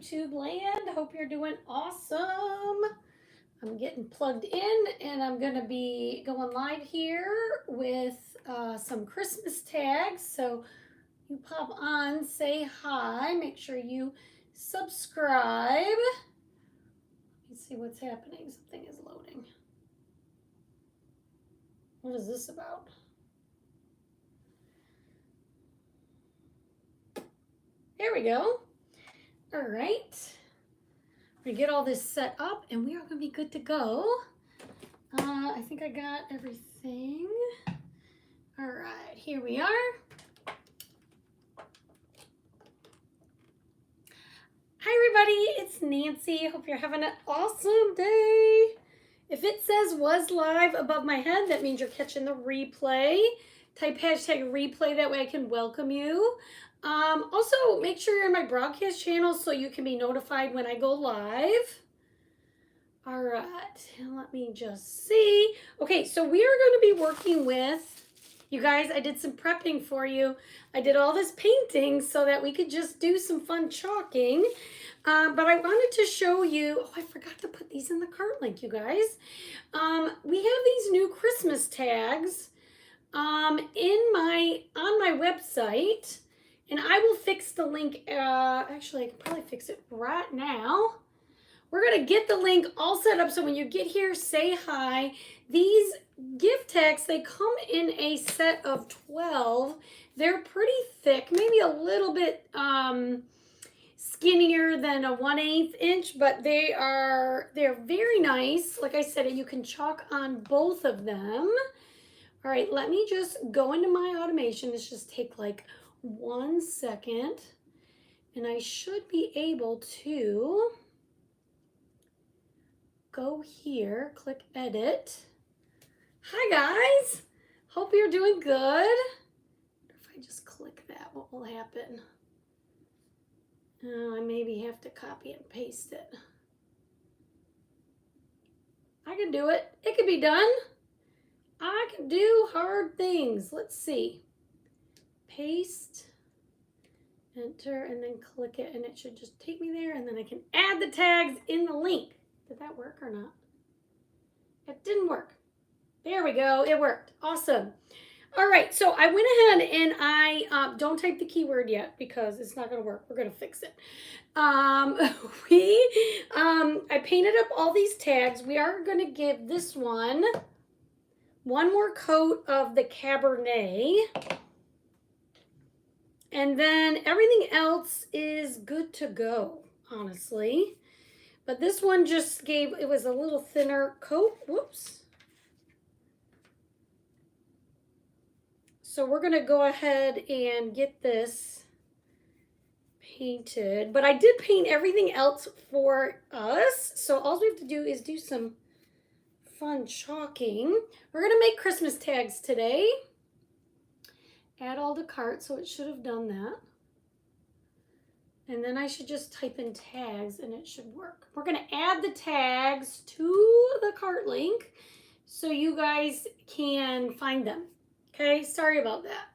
YouTube land. Hope you're doing awesome. I'm getting plugged in and I'm going to be going live here with some Christmas tags. So you pop on, say hi, make sure you subscribe. Let's see what's happening. Something is loading. What is this about? There we go. All right. We get all this set up and we are going to be good to go. I think I got everything. All right, here we are. Hi everybody, it's Nancy. Hope you're having an awesome day. If it says was live above my head, that means you're catching the replay. Type hashtag replay, that way I can welcome you. Also, make sure you're in my broadcast channel so you can be notified when I go live. All right, let me just see. Okay, so we are going to be working with, you guys, I did some prepping for you. I did all this painting so that we could just do some fun chalking. But I wanted to show you, oh, I forgot to put these in the cart link, you guys. We have these new Christmas tags on my website. And I will fix the link, actually I can probably fix it right now. We're gonna get the link all set up so when you get here, say hi. These gift tags, they come in a set of 12. They're pretty thick, maybe a little bit skinnier than a 1/8 inch, but they're very nice. Like I said, you can chalk on both of them. All right, let me just go into my automation. This just take like 1 second, and I should be able to go here, click edit. Hi guys, hope you're doing good. If I just click that, what will happen? I maybe have to copy and paste it. I can do it. It can be done. I can do hard things. Let's see. Paste, enter, and then click it, and it should just take me there, and then I can add the tags in the link. Did that work or not? It didn't work. There we go. It worked. Awesome. All right, so I went ahead and I don't type the keyword yet because it's not going to work. We're going to fix it. I painted up all these tags. We are going to give this one more coat of the Cabernet. And then everything else is good to go, honestly. But this one just it was a little thinner coat. Whoops. So we're going to go ahead and get this painted. But I did paint everything else for us. So all we have to do is do some fun chalking. We're going to make Christmas tags today. Add all to cart, so it should have done that. And then I should just type in tags and it should work. We're going to add the tags to the cart link so you guys can find them. Okay, sorry about that.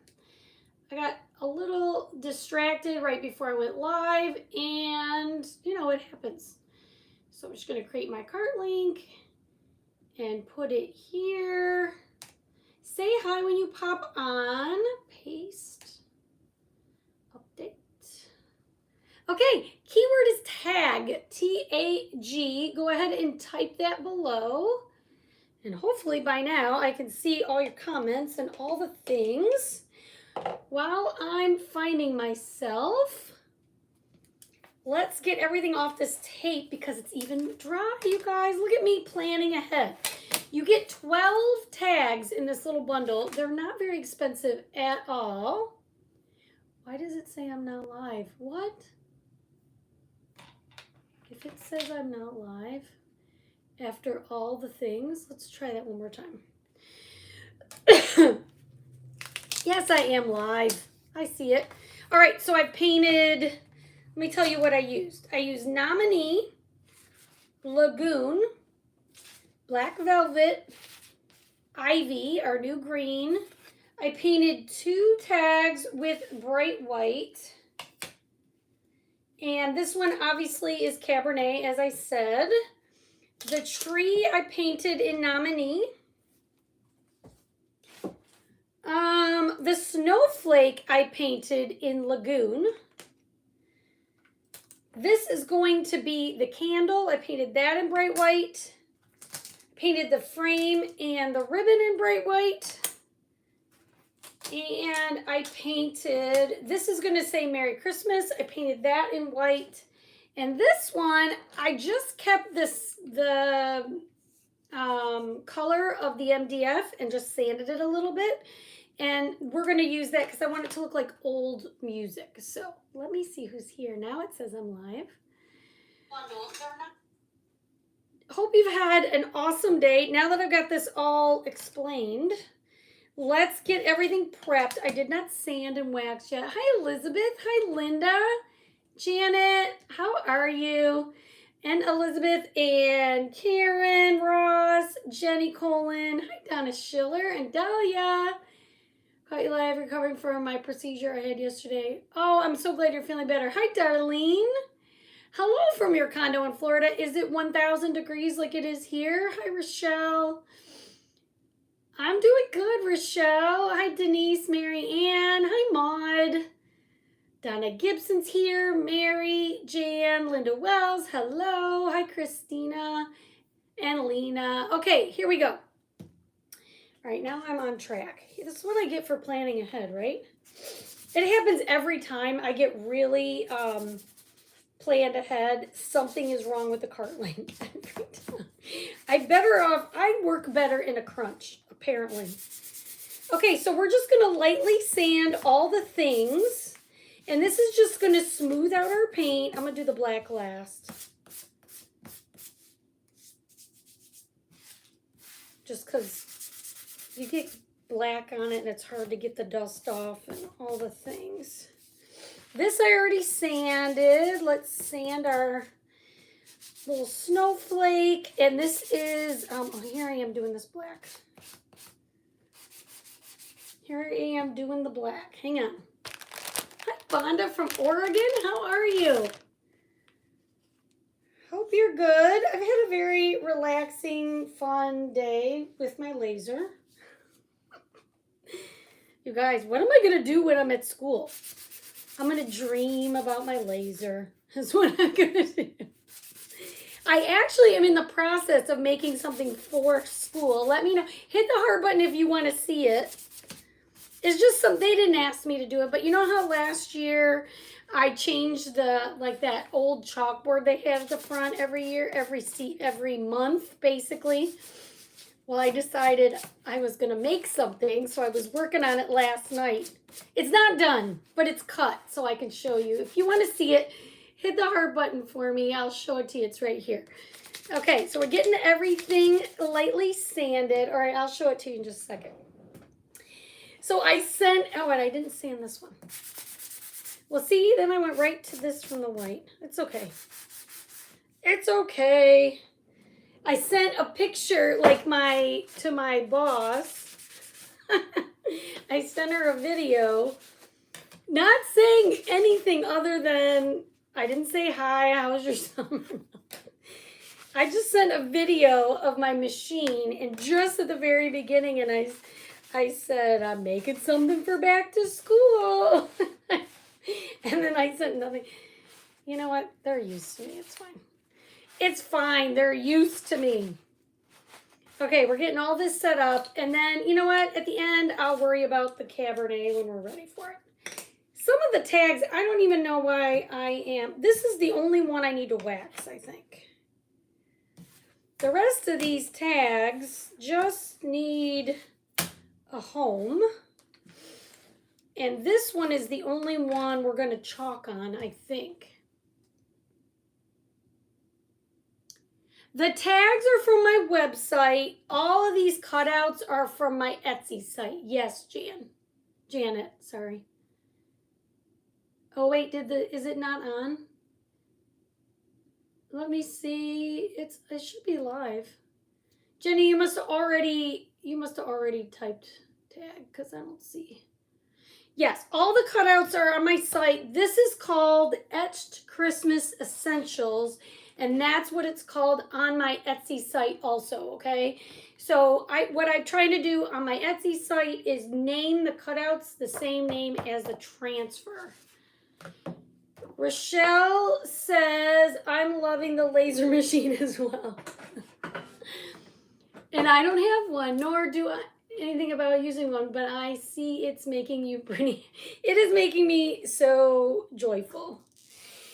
I got a little distracted right before I went live and, you know, it happens. So I'm just going to create my cart link and put it here. Say hi when you pop on. Paste. Update. Okay, keyword is tag, T-A-G. Go ahead and type that below. And hopefully by now I can see all your comments and all the things. While I'm finding myself, let's get everything off this tape because it's even dry, you guys. Look at me planning ahead. You get 12 tags in this little bundle. They're not very expensive at all. Why does it say I'm not live? What? If it says I'm not live after all the things, let's try that one more time. Yes, I am live. I see it. All right, so I painted, let me tell you what I used. I used Nominee, Lagoon, Black Velvet, Ivy, our new green. I painted 2 tags with bright white. And this one obviously is Cabernet, as I said. The tree I painted in Nominee. The snowflake I painted in Lagoon. This is going to be the candle. I painted that in bright white. Painted the frame and the ribbon in bright white. And I painted, this is going to say Merry Christmas. I painted that in white. And this one, I just kept the color of the MDF and just sanded it a little bit. And we're going to use that because I want it to look like old music. So let me see who's here. Now it says I'm live. Hope you've had an awesome day. Now that I've got this all explained, let's get everything prepped. I did not sand and wax yet. Hi, Elizabeth. Hi, Linda. Janet, how are you? And Elizabeth and Karen, Ross, Jenny Colin. Hi, Donna Schiller and Dahlia. Caught you live, recovering from my procedure I had yesterday. Oh, I'm so glad you're feeling better. Hi, Darlene. Hello from your condo in Florida. Is it 1,000 degrees like it is here? Hi, Rochelle. I'm doing good, Rochelle. Hi, Denise, Mary Ann. Hi, Maud. Donna Gibson's here. Mary, Jan, Linda Wells. Hello. Hi, Christina and Lena. Okay, here we go. All right, now I'm on track. This is what I get for planning ahead, right? It happens every time I get really planned ahead. Something is wrong with the cart link. I work better in a crunch, apparently. Okay, so we're just going to lightly sand all the things. And this is just going to smooth out our paint. I'm going to do the black last. Just because you get black on it and it's hard to get the dust off and all the things. This I already sanded. Let's sand our little snowflake. And this is, here I am doing this black. Here I am doing the black. Hang on. Hi, Bonda from Oregon. How are you? Hope you're good. I've had a very relaxing, fun day with my laser. You guys, what am I going to do when I'm at school? I'm going to dream about my laser. That's what I'm going to do. I actually am in the process of making something for school. Let me know. Hit the heart button if you want to see it. It's just something, they didn't ask me to do it, but you know how last year I changed that old chalkboard they had at the front every year, every month, basically? Well, I decided I was going to make something, so I was working on it last night. It's not done, but it's cut, so I can show you. If you want to see it, hit the heart button for me. I'll show it to you. It's right here. Okay, so we're getting everything lightly sanded. All right, I'll show it to you in just a second. So I sent, oh, and I didn't sand this one. Well, see, then I went right to this from the white. It's okay. It's okay. I sent a picture to my boss. I sent her a video, not saying anything other than, I didn't say hi, how was your summer? I just sent a video of my machine, and just at the very beginning, and I said, I'm making something for back to school. And then I sent nothing. You know what? They're used to me. It's fine. It's fine. They're used to me. Okay, we're getting all this set up. And then, you know what? At the end, I'll worry about the Cabernet when we're ready for it. Some of the tags, I don't even know why I am. This is the only one I need to wax, I think. The rest of these tags just need a home. And this one is the only one we're going to chalk on, I think. The tags are from my website. All of these cutouts are from my Etsy site. Yes, Janet, sorry. Oh wait, is it not on? Let me see. It should be live. Jenny, you must have already typed tag because I don't see. Yes, all the cutouts are on my site. This is called Etched Christmas Essentials, and that's what it's called on my Etsy site also, okay? So what I'm trying to do on my Etsy site is name the cutouts the same name as the transfer. Rochelle says, I'm loving the laser machine as well. And I don't have one, nor do I anything about using one, but I see it's making you pretty. It is making me so joyful.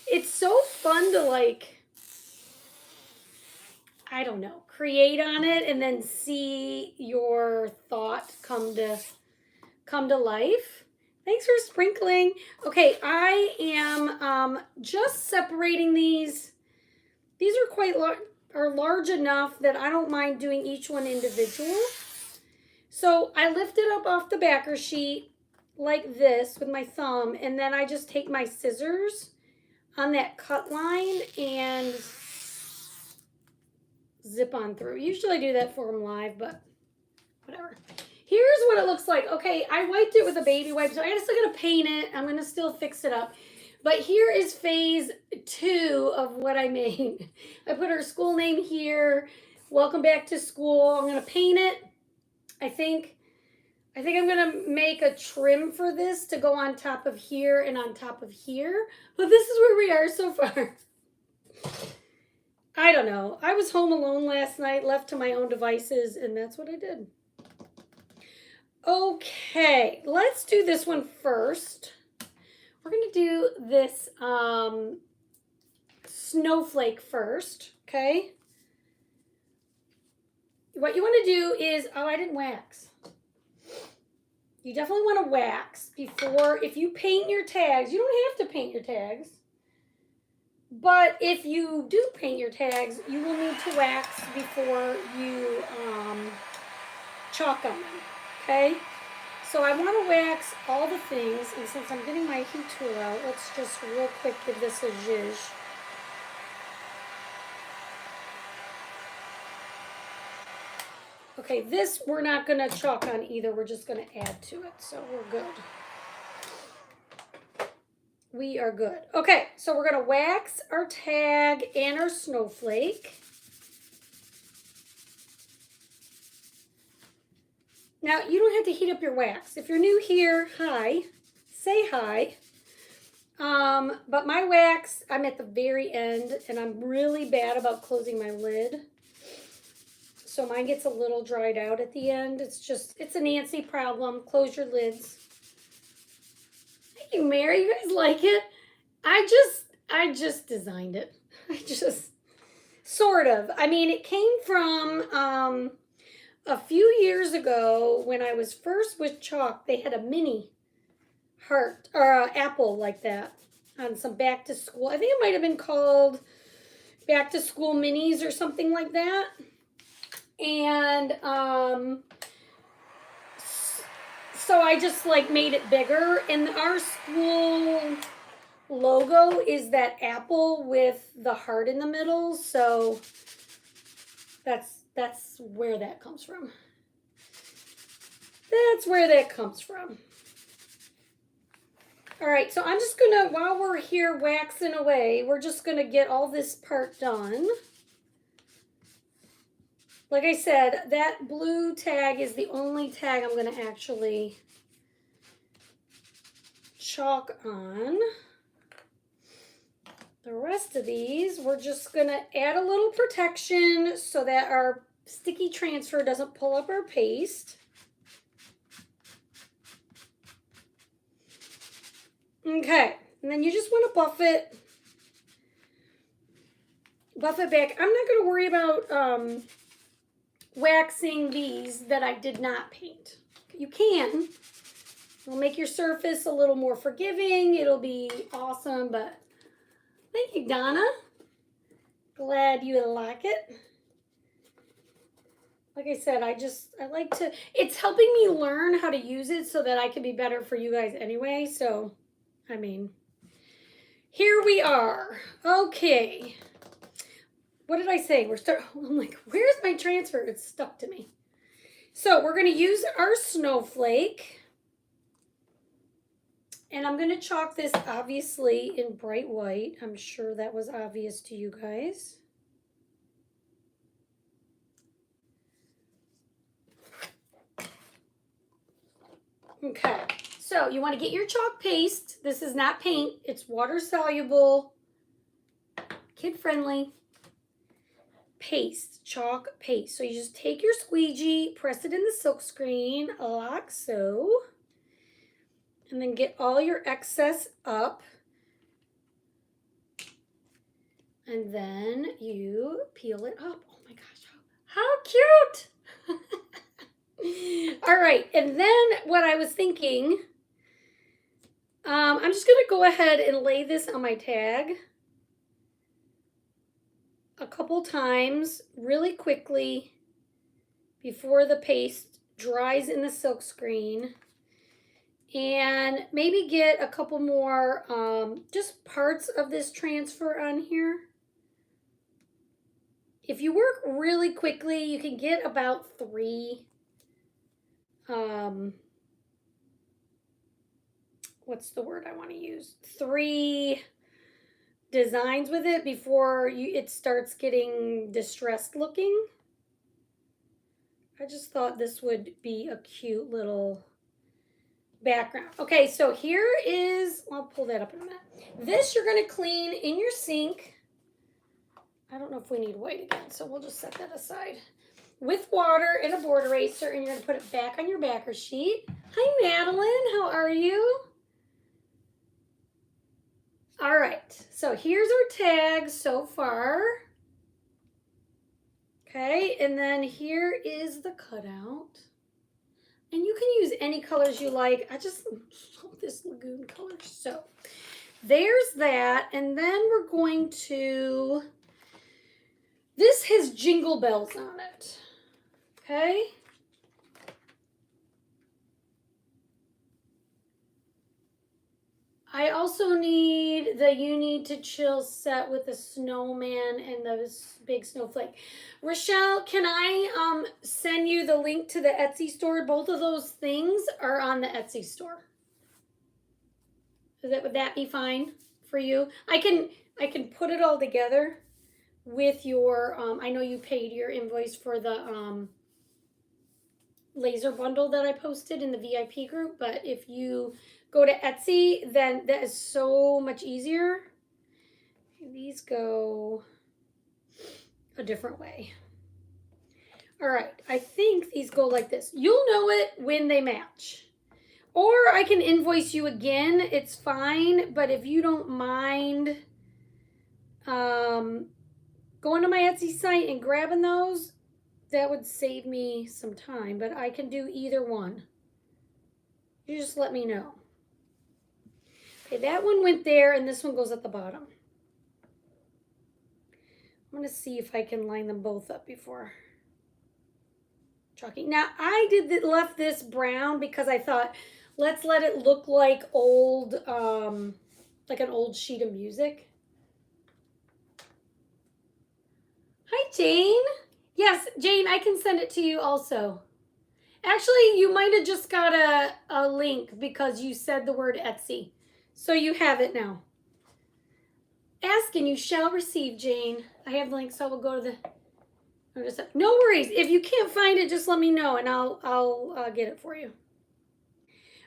It's so fun to, like, I don't know, create on it and then see your thought come to life. Thanks for sprinkling. Okay, I am just separating these. These are quite large enough that I don't mind doing each one individual. So I lift it up off the backer sheet like this with my thumb, and then I just take my scissors on that cut line and zip on through. Usually I do that for them live, but whatever. Here's what it looks like. Okay, I wiped it with a baby wipe, so I'm still gonna paint it. I'm gonna still fix it up. But here is phase 2 of what I made. I put her school name here. Welcome back to school. I'm gonna paint it. I think I'm gonna make a trim for this to go on top of here and on top of here. But this is where we are so far. I don't know. I was home alone last night, left to my own devices, and that's what I did. Okay, let's do this one first. We're gonna do this snowflake first, okay? What you want to do is, oh, I didn't wax. You definitely want to wax before, if you paint your tags, you don't have to paint your tags. But if you do paint your tags, you will need to wax before you chalk on them, okay? So I want to wax all the things, and since I'm getting my heat tool out, let's just real quick give this a zhuzh. Okay, this we're not going to chalk on either. We're just going to add to it, so we're good. We are good. Okay, so we're going to wax our tag and our snowflake. Now, you don't have to heat up your wax. If you're new here, hi. Say hi. But my wax, I'm at the very end, and I'm really bad about closing my lid. So mine gets a little dried out at the end. It's a Nancy problem. Close your lids. Thank you, Mary. You guys like it? I just designed it. Sort of. I mean, it came from a few years ago when I was first with chalk. They had a mini heart or apple like that on some back to school. I think it might have been called back to school minis or something like that. And so I just like made it bigger, and our school logo is that apple with the heart in the middle, so that's where that comes from. That's where that comes from. All right, so I'm just gonna, while we're here waxing away, we're just gonna get all this part done. Like I said, that blue tag is the only tag I'm going to actually chalk on. The rest of these, we're just going to add a little protection so that our sticky transfer doesn't pull up our paste. Okay, and then you just want to buff it back. I'm not going to worry about waxing these that I did not paint. You can. It'll make your surface a little more forgiving. It'll be awesome, but thank you, Donna. Glad you like it. Like I said, I like to, it's helping me learn how to use it so that I can be better for you guys anyway. So, I mean, here we are. Okay. What did I say? I'm like, where's my transfer? It's stuck to me. So we're going to use our snowflake. And I'm going to chalk this obviously in bright white. I'm sure that was obvious to you guys. Okay, so you want to get your chalk paste. This is not paint. It's water soluble, kid friendly paste, chalk paste. So you just take your squeegee, press it in the silk screen like so, and then get all your excess up. And then you peel it up. Oh my gosh, how cute! All right, and then what I was thinking, I'm just gonna go ahead and lay this on my tag a couple times really quickly before the paste dries in the silk screen, and maybe get a couple more just parts of this transfer on here. If you work really quickly, you can get about 3 what's the word I want to use? 3 designs with it before it starts getting distressed looking. I just thought this would be a cute little background. Okay, so here is, I'll pull that up in a minute. This you're going to clean in your sink. I don't know if we need white again, so we'll just set that aside. With water and a board eraser, and you're going to put it back on your backer sheet. Hi, Madeline. How are you? All right, so here's our tag so far. Okay, and then here is the cutout. And you can use any colors you like. I just love this lagoon color. So there's that. And then we're going to, this has Jingle Bells on it. Okay. I also need the You Need to Chill set with the snowman and the big snowflake. Rochelle, can I send you the link to the Etsy store? Both of those things are on the Etsy store. Would that be fine for you? I can put it all together with your I know you paid your invoice for the laser bundle that I posted in the VIP group, but if you go to Etsy, then that is so much easier. These go a different way. All right, I think these go like this. You'll know it when they match. Or I can invoice you again, it's fine, but if you don't mind going to my Etsy site and grabbing those, that would save me some time, but I can do either one. You just let me know. Okay, that one went there, and this one goes at the bottom. I'm going to see if I can line them both up before chalking. Now, I left this brown because I thought, let's let it look like old, like an old sheet of music. Hi, Jane. Yes, Jane, I can send it to you also. Actually, you might have just got a link because you said the word Etsy. So you have it now. Ask and you shall receive, Jane. I have the link, so we'll go to the... No worries. If you can't find it, just let me know and I'll get it for you.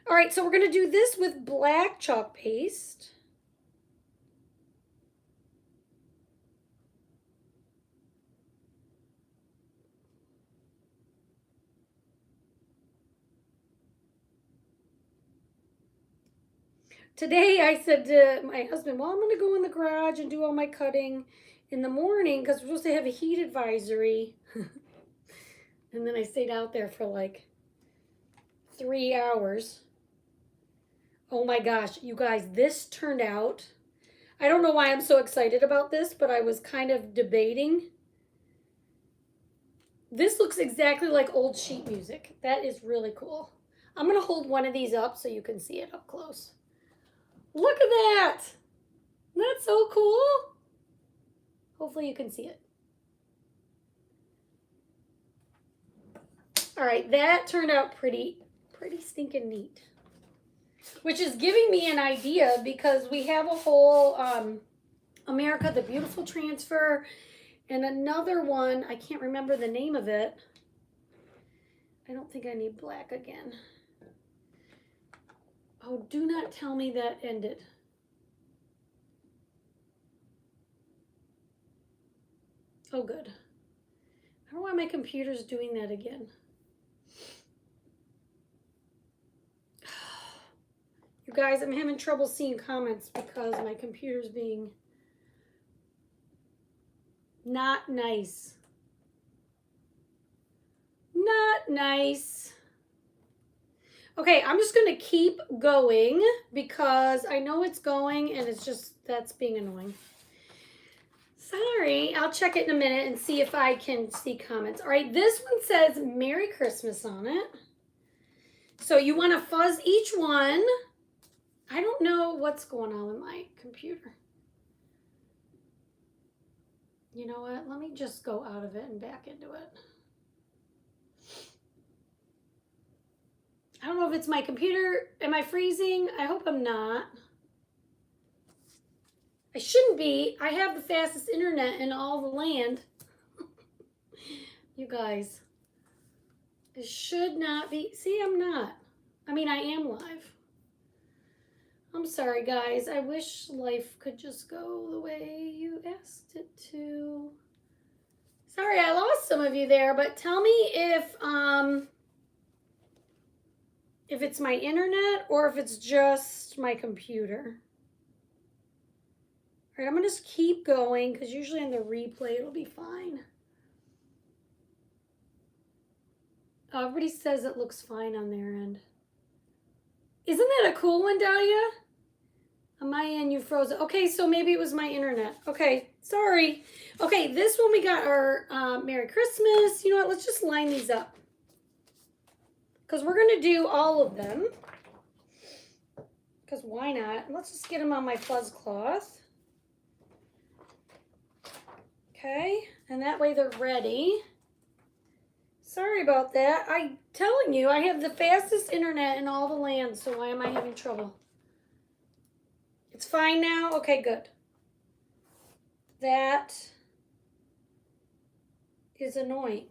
All right, so we're going to do this with black chalk paste. Today I said to my husband, well, I'm going to go in the garage and do all my cutting in the morning because we're supposed to have a heat advisory. And then I stayed out there for like 3 hours. Oh my gosh, you guys, this turned out, I don't know why I'm so excited about this, but I was kind of debating. This looks exactly like old sheet music. That is really cool. I'm going to hold one of these up so you can see it up close. Look at that. That's so cool. Hopefully you can see it. All right, that turned out pretty stinking neat. which is giving me an idea because we have a whole America the Beautiful transfer and another one. I can't remember the name of it. I don't think I need black again. Oh, do not tell me that ended. Oh, good. I don't know why my computer's doing that again. You guys, I'm having trouble seeing comments because my computer's being not nice. Not nice. Okay, I'm just going to keep going because I know it's going and it's just, that's being annoying. Sorry, I'll check it in a minute and see if I can see comments. All right, this one says Merry Christmas on it. So you want to fuzz each one. I don't know what's going on with my computer. You know what? Let me just go out of it and back into it. I don't know if it's my computer. Am I freezing? I hope I'm not. I shouldn't be. I have the fastest internet in all the land. You guys. It should not be. See, I'm not. I mean, I am live. I'm sorry, guys. I wish life could just go the way you asked it to. Sorry, I lost some of you there, but tell me if it's my internet or if it's just my computer. All right, I'm gonna just keep going because usually in the replay it'll be fine. Everybody says it looks fine on their end. Isn't that a cool one, Dahlia? On my end, you froze it. Okay, so maybe it was my internet. Okay, sorry. Okay, this one we got our Merry Christmas. You know what? Let's just line these up because we're going to do all of them. Because why not? Let's just get them on my fuzz cloth. Okay, and that way they're ready. Sorry about that. I'm telling you, I have the fastest internet in all the land, so why am I having trouble? It's fine now? Okay, good. That is annoying.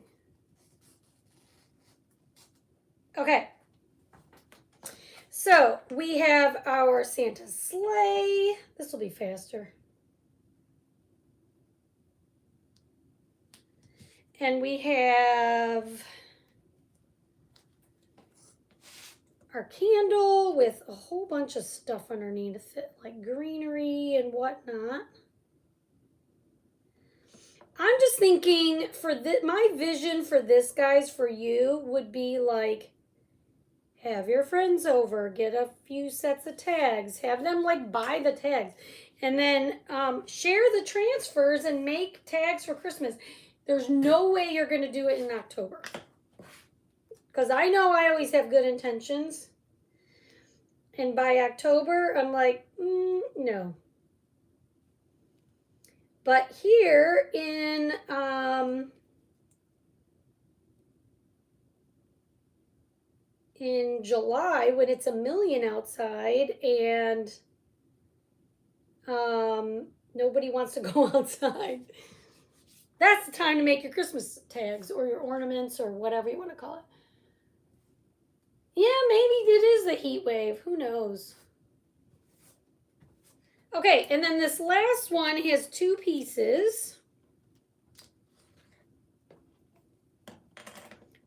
Okay. So we have our Santa sleigh. This will be faster. And we have our candle with a whole bunch of stuff underneath it, like greenery and whatnot. I'm just thinking for my vision for this, guys, for you would be like, have your friends over, get a few sets of tags, have them like buy the tags, and then share the transfers and make tags for Christmas. There's no way you're going to do it in October. Because I know I always have good intentions. And by October, I'm like, no. But here in July, when it's 1,000,000 outside and nobody wants to go outside, that's the time to make your Christmas tags or your ornaments or whatever you want to call it. Yeah, maybe it is the heat wave. Who knows? Okay, and then this last one has 2 pieces.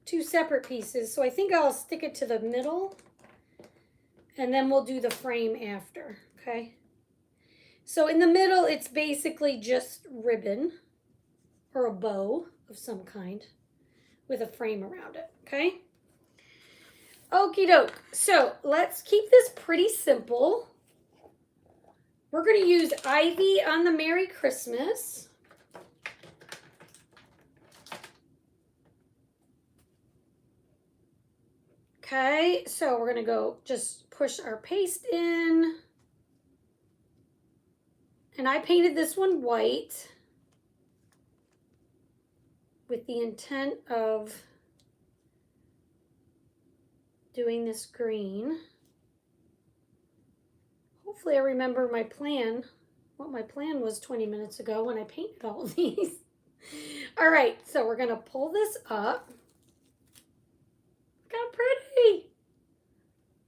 2 separate pieces. So I think I'll stick it to the middle. And then we'll do the frame after, okay? So in the middle, it's basically just ribbon or a bow of some kind with a frame around it, okay? Okie doke. So let's keep this pretty simple. We're going to use Ivy on the Merry Christmas. Okay, so we're going to go just push our paste in. And I painted this one white with the intent of doing this green. Hopefully I remember my plan, what my plan was 20 minutes ago when I painted all of these. All right, so we're gonna pull this up. Look how pretty.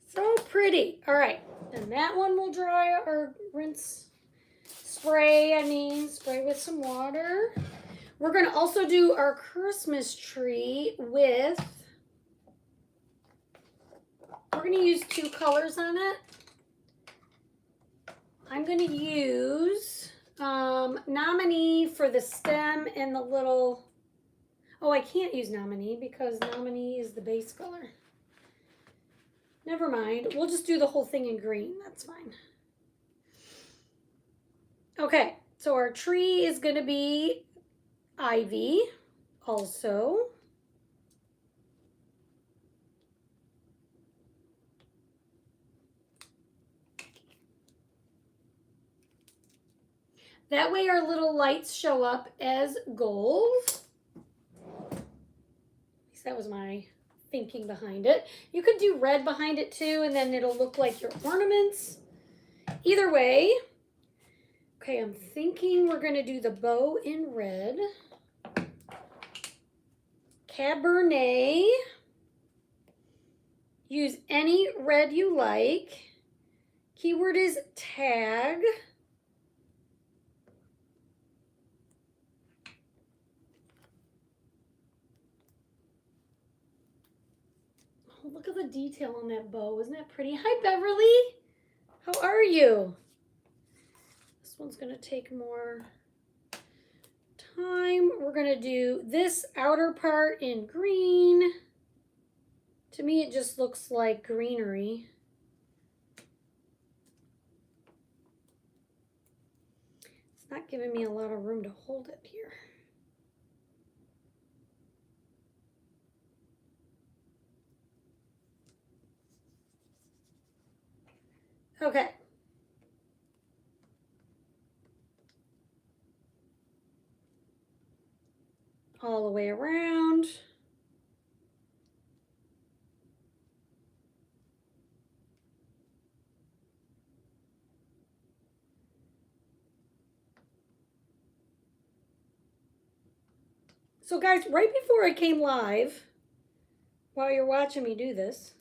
So pretty. All right, and that one will dry or rinse, spray with some water. We're gonna also do our Christmas tree with, we're gonna use 2 colors on it. I'm gonna use Nominee for the stem and the little, oh, I can't use Nominee because Nominee is the base color. Never mind, we'll just do the whole thing in green, that's fine. Okay, so our tree is gonna be ivy also. That way our little lights show up as gold. At least that was my thinking behind it. You could do red behind it too, and then it'll look like your ornaments. Either way. Okay, I'm thinking we're gonna do the bow in red. Cabernet. Use any red you like. Keyword is tag. Oh, look at the detail on that bow. Isn't that pretty? Hi, Beverly. How are you? This one's going to take more time. We're going to do this outer part in green. To me, it just looks like greenery. It's not giving me a lot of room to hold it here. Okay. All the way around. So guys, right before I came live, while you're watching me do this,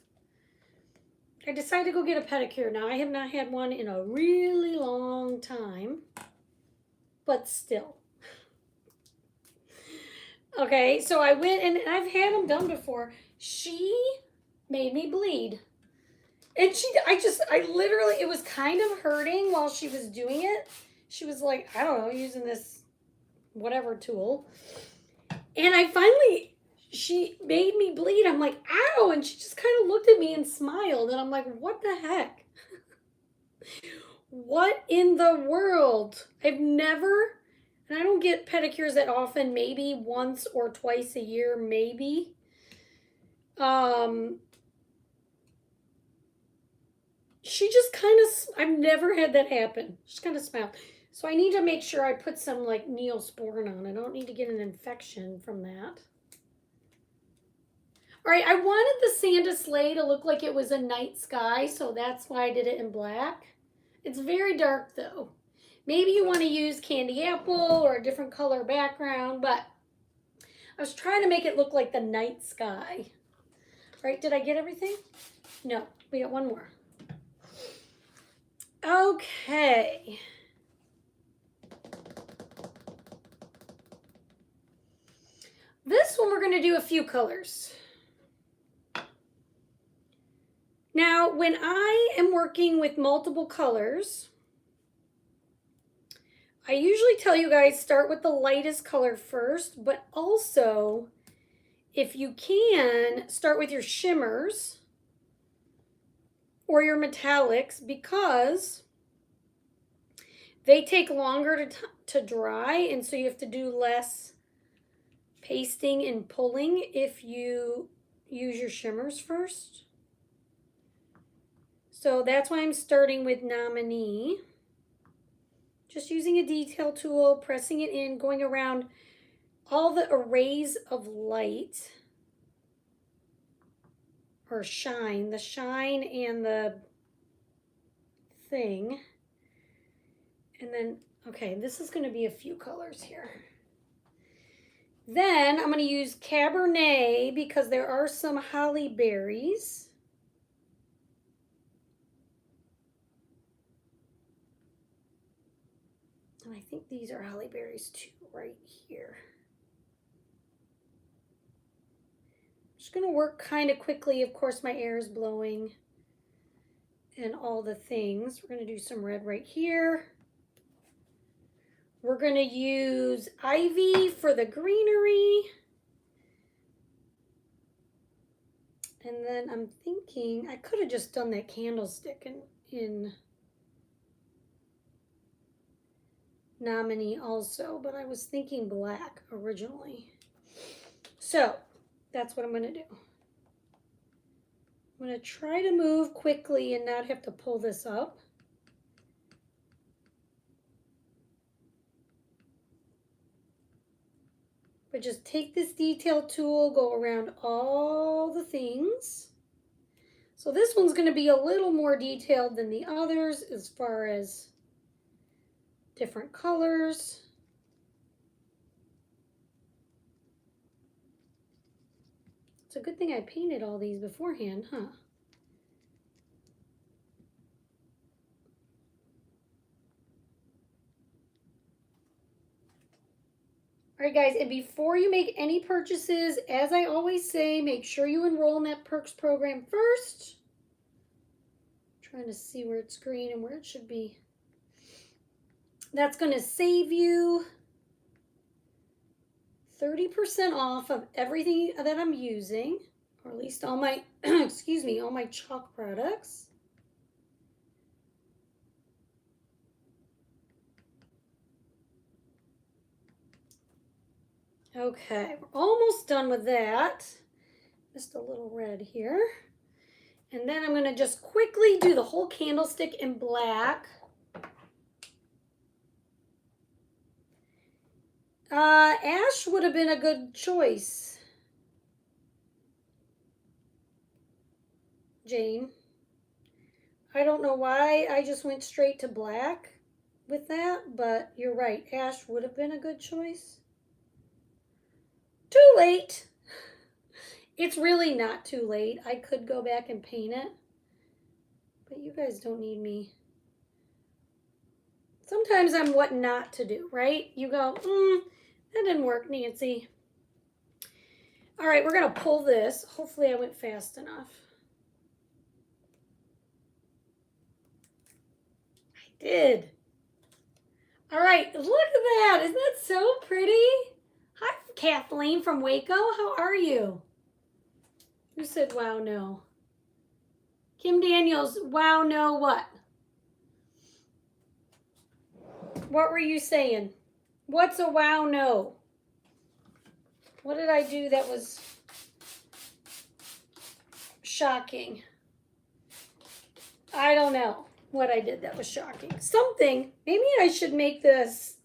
I decided to go get a pedicure. Now, I have not had one in a really long time, but still. Okay, so I went, and I've had them done before. She made me bleed. And I literally, it was kind of hurting while she was doing it. She was like, I don't know, using this whatever tool. And she made me bleed. I'm like, ow. And she just kind of looked at me and smiled. And I'm like, what the heck? What in the world? I've never, and I don't get pedicures that often, maybe once or twice a year, maybe. She just kind of, I've never had that happen. She kind of smiled. So I need to make sure I put some like Neosporin on. I don't need to get an infection from that. All right, I wanted the Santa sleigh to look like it was a night sky, so that's why I did it in black. It's very dark though. Maybe you want to use candy apple or a different color background, but I was trying to make it look like the night sky. All right, did I get everything? No, we got one more. Okay. This one we're going to do a few colors. Now, when I am working with multiple colors, I usually tell you guys start with the lightest color first, but also, if you can, start with your shimmers or your metallics because they take longer to dry, and so you have to do less pasting and pulling if you use your shimmers first. So that's why I'm starting with Nominee. Just using a detail tool, pressing it in, going around all the arrays of light or shine, the shine and the thing. And then, okay, this is going to be a few colors here. Then I'm going to use Cabernet because there are some holly berries. And I think these are holly berries too, right here. Just going to work kind of quickly. Of course, my air is blowing and all the things. We're going to do some red right here. We're going to use ivy for the greenery. And then I'm thinking I could have just done that candlestick in Nominee also, but I was thinking black originally. So that's what I'm going to do. I'm going to try to move quickly and not have to pull this up. But just take this detail tool, go around all the things. So this one's going to be a little more detailed than the others as far as different colors. It's a good thing I painted all these beforehand, huh? All right, guys, and before you make any purchases, as I always say, make sure you enroll in that Perks program first. I'm trying to see where it's green and where it should be. That's going to save you 30% off of everything that I'm using, or at least all my, excuse me, all my chalk products. Okay, we're almost done with that. Just a little red here. And then I'm going to just quickly do the whole candlestick in black. Ash would have been a good choice, Jane. I don't know why I just went straight to black with that, but you're right. Ash would have been a good choice. Too late. It's really not too late. I could go back and paint it, but you guys don't need me. Sometimes I'm what not to do, right? You go, that didn't work, Nancy. All right, we're going to pull this. Hopefully I went fast enough. I did. All right, look at that. Isn't that so pretty? Hi, Kathleen from Waco. How are you? Who said wow, no? Kim Daniels, wow, no, what? What were you saying? What's a wow, no? What did I do that was shocking? I don't know what I did that was shocking. Something. Maybe I should make this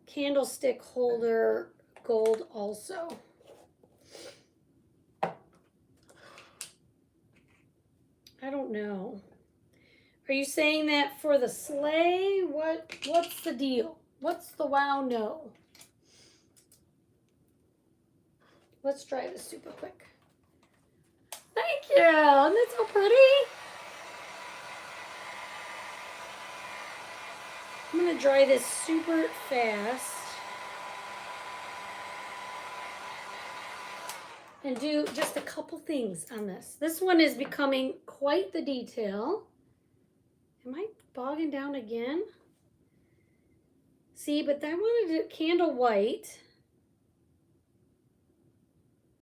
candlestick holder gold also. I don't know. Are you saying that for the sleigh? What's the deal? What's the wow no? Let's try this super quick. Thank you. Isn't that so pretty? I'm going to dry this super fast. And do just a couple things on this. This one is becoming quite the detail. Am I bogging down again? See, but I wanted it candle white.